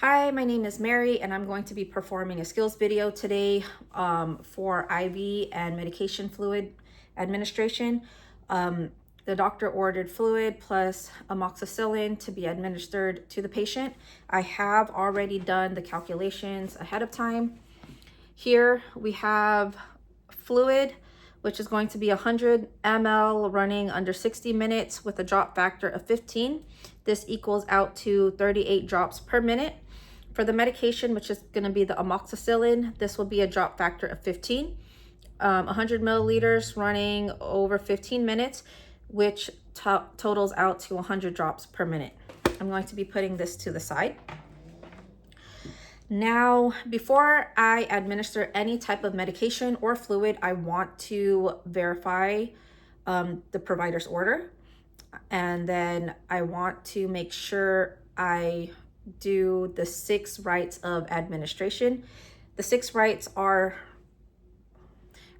Hi, my name is Mary and I'm going to be performing a skills video today for IV and medication fluid administration. The doctor ordered fluid plus amoxicillin to be administered to the patient. I have already done the calculations ahead of time. Here we have fluid, which is going to be 100 ml running under 60 minutes with a drop factor of 15. This equals out to 38 drops per minute. For the medication, which is going to be the amoxicillin, this will be a drop factor of 15. 100 milliliters running over 15 minutes, which totals out to 100 drops per minute. I'm going to be putting this to the side. Now, before I administer any type of medication or fluid, I want to verify the provider's order. And then I want to make sure I do the 6 rights of administration. The 6 rights are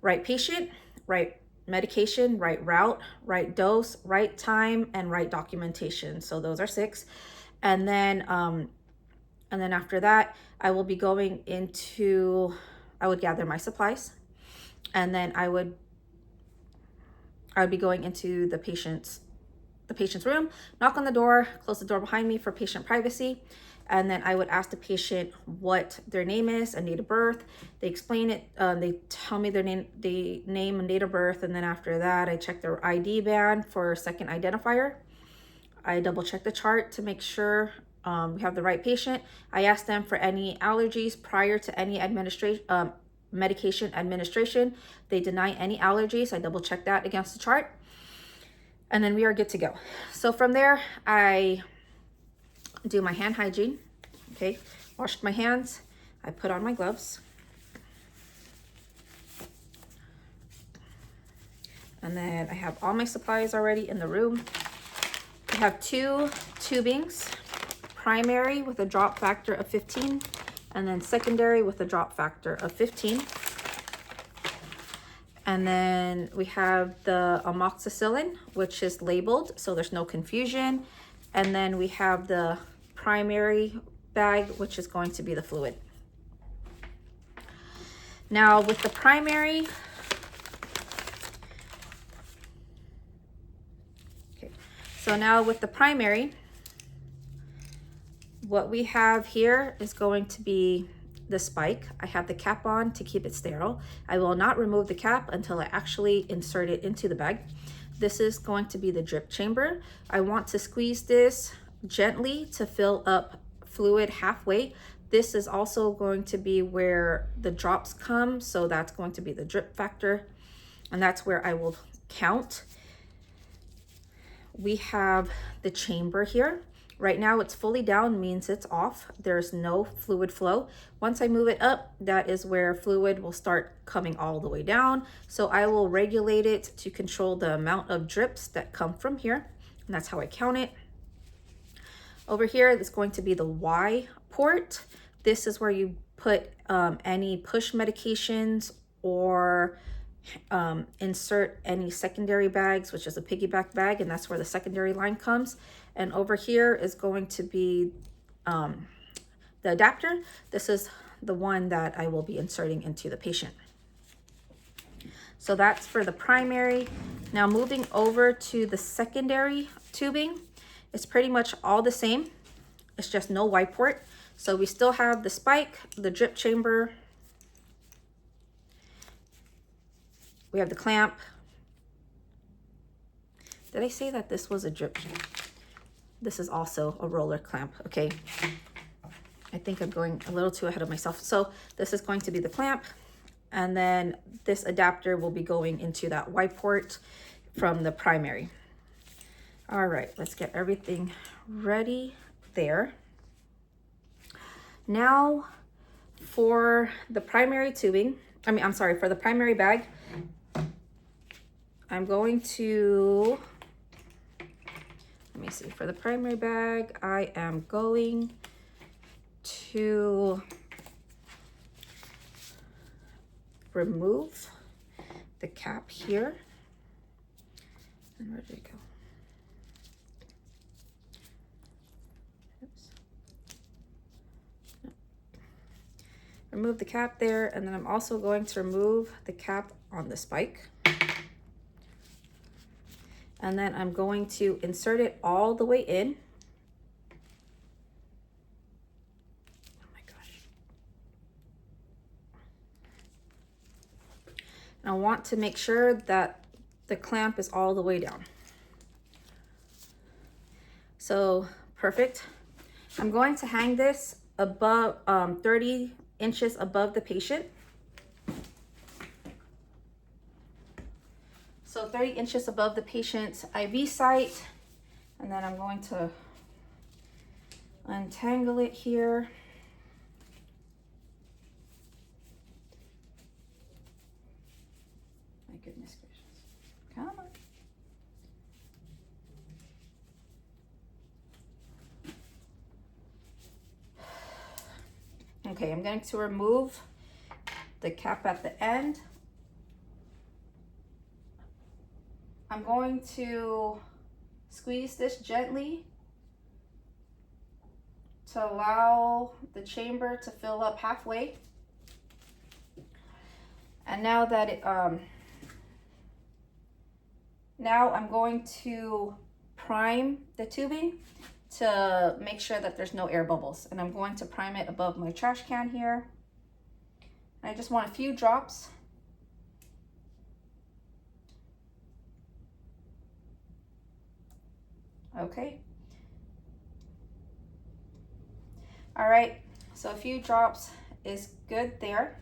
right patient, right medication, right route, right dose, right time, and right documentation. So those are 6. And then after that, I will be going into, I would gather my supplies, and then I would be going into the patient's room, knock on the door, close the door behind me for patient privacy. And then I would ask the patient what their name is and date of birth. They explain it, they tell me their name and date of birth. And then after that, I check their ID band for a second identifier. I double check the chart to make sure we have the right patient. I ask them for any allergies prior to any medication administration. They deny any allergies. I double check that against the chart. And then we are good to go. So from there, I do my hand hygiene. Okay, washed my hands. I put on my gloves. And then I have all my supplies already in the room. I have 2 tubings, primary with a drop factor of 15, and then secondary with a drop factor of 15. And then we have the amoxicillin, which is labeled, so there's no confusion. And then we have the primary bag, which is going to be the fluid. Now with the primary, what we have here is going to be the spike. I have the cap on to keep it sterile. I will not remove the cap until I actually insert it into the bag. This is going to be the drip chamber. I want to squeeze this gently to fill up fluid halfway. This is also going to be where the drops come, so that's going to be the drip factor, and that's where I will count. We have the chamber here. Right now it's fully down, means it's off. There's no fluid flow. Once I move it up, that is where fluid will start coming all the way down. So I will regulate it to control the amount of drips that come from here. And that's how I count it. Over here, it's going to be the Y port. This is where you put any push medications or insert any secondary bags, which is a piggyback bag, and that's where the secondary line comes. And over here is going to be the adapter. This is the one that I will be inserting into the patient. So that's for the primary. Now moving over to the secondary tubing, it's pretty much all the same. It's just no Y port. So we still have the spike, the drip chamber, we have the clamp. Did I say that this was a drip chamber? This is also a roller clamp. Okay, I think I'm going a little too ahead of myself. So this is going to be the clamp, and then this adapter will be going into that Y port from the primary. All right, let's get everything ready there. Now for the primary tubing, for the primary bag, I'm going to, let me see, for the primary bag, I am going to remove the cap here. And where did it go? Oops. remove the cap there, and then I'm also going to remove the cap on the spike. And then I'm going to insert it all the way in. Oh my gosh. And I want to make sure that the clamp is all the way down. So perfect. I'm going to hang this above 30 inches above the patient. So 30 inches above the patient's IV site. And then I'm going to untangle it here. My goodness gracious. Come on. Okay, I'm going to remove the cap at the end. I'm going to squeeze this gently to allow the chamber to fill up halfway. And now that it, now I'm going to prime the tubing to make sure that there's no air bubbles. And I'm going to prime it above my trash can here. And I just want a few drops. Okay. All right, so a few drops is good there.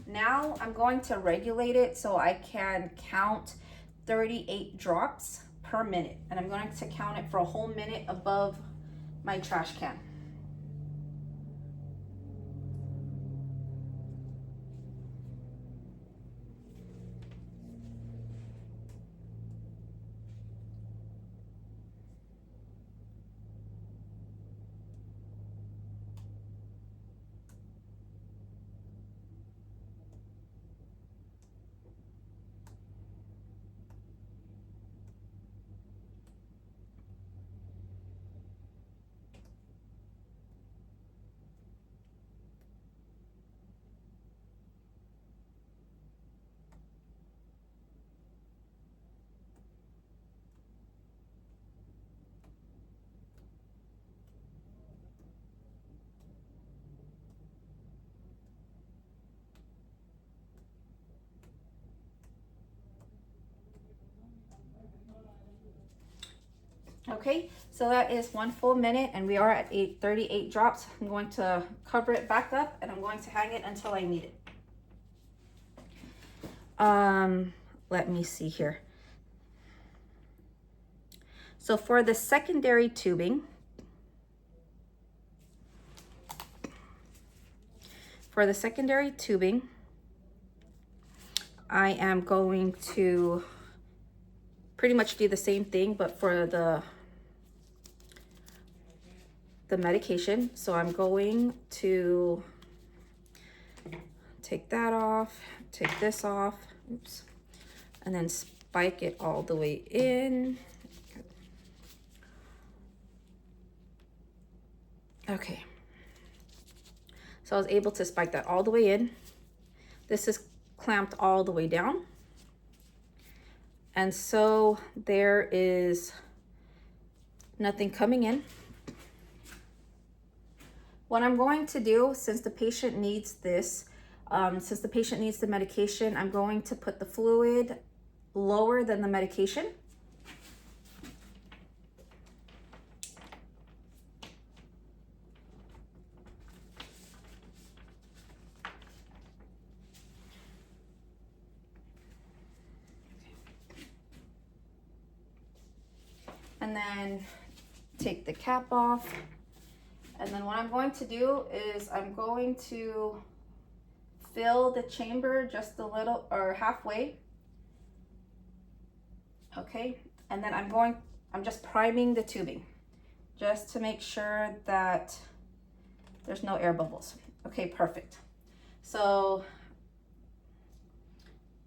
Now I'm going to regulate it so I can count 38 drops per minute. And I'm going to count it for a whole minute above my trash can. Okay, so that is 1 full minute and we are at 38 drops. I'm going to cover it back up and I'm going to hang it until I need it. Let me see here. So for the secondary tubing, I am going to pretty much do the same thing, but for the medication. So I'm going to take that off, take this off, oops, and then spike it all the way in. Okay. So I was able to spike that all the way in. This is clamped all the way down. And so there is nothing coming in. What I'm going to do, since the patient needs this, since the patient needs the medication, I'm going to put the fluid lower than the medication. And then take the cap off. And then what I'm going to do is I'm going to fill the chamber just a little, or halfway. Okay, and then I'm just priming the tubing just to make sure that there's no air bubbles. Okay, perfect. So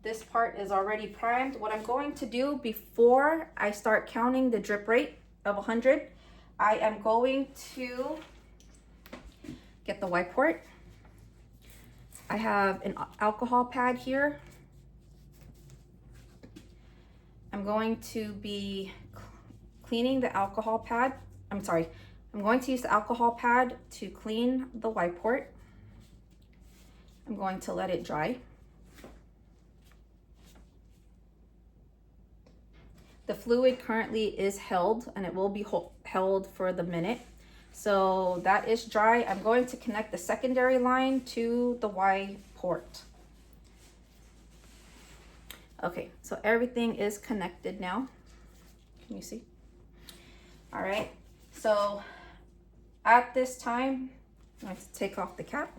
this part is already primed. What I'm going to do before I start counting the drip rate of 100, I am going to get the white port I have an alcohol pad here. I'm going to be cleaning the alcohol pad. I'm going to use the alcohol pad to clean the Y port. I'm going to let it dry. The fluid currently is held, and it will be held for the minute. So that is dry. I'm going to connect the secondary line to the Y port. Okay, so everything is connected now. Can you see? All right, so at this time, I'm going to take off the cap.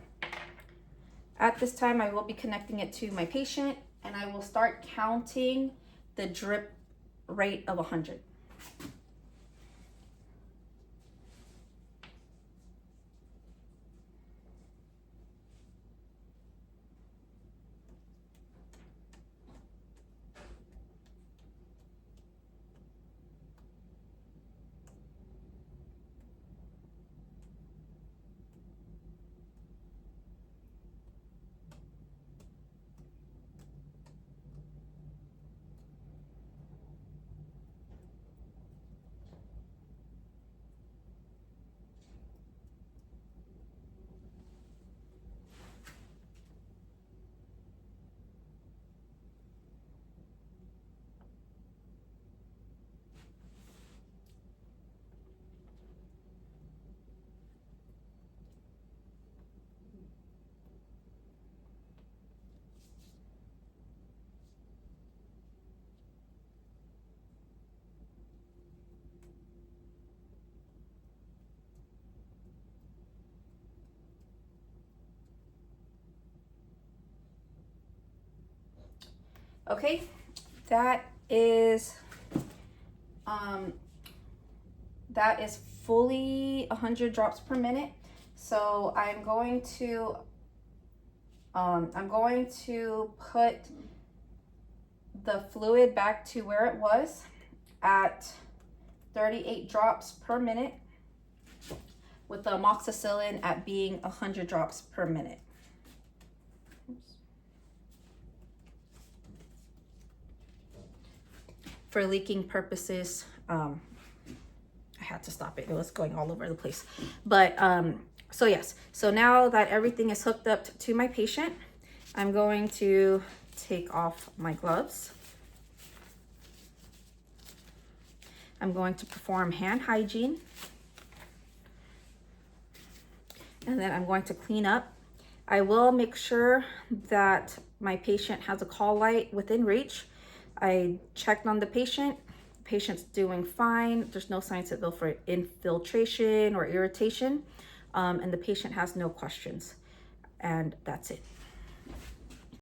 At this time, I will be connecting it to my patient, and I will start counting the drip rate of 100. Okay, that is fully 100 drops per minute. So I'm going to put the fluid back to where it was at 38 drops per minute, with the amoxicillin at being 100 drops per minute. For leaking purposes, I had to stop it. It was going all over the place. But so yes, so now that everything is hooked up to my patient, I'm going to take off my gloves. I'm going to perform hand hygiene. And then I'm going to clean up. I will make sure that my patient has a call light within reach. I checked on the patient. The patient's doing fine. There's no signs of infiltration or irritation. And the patient has no questions. And that's it.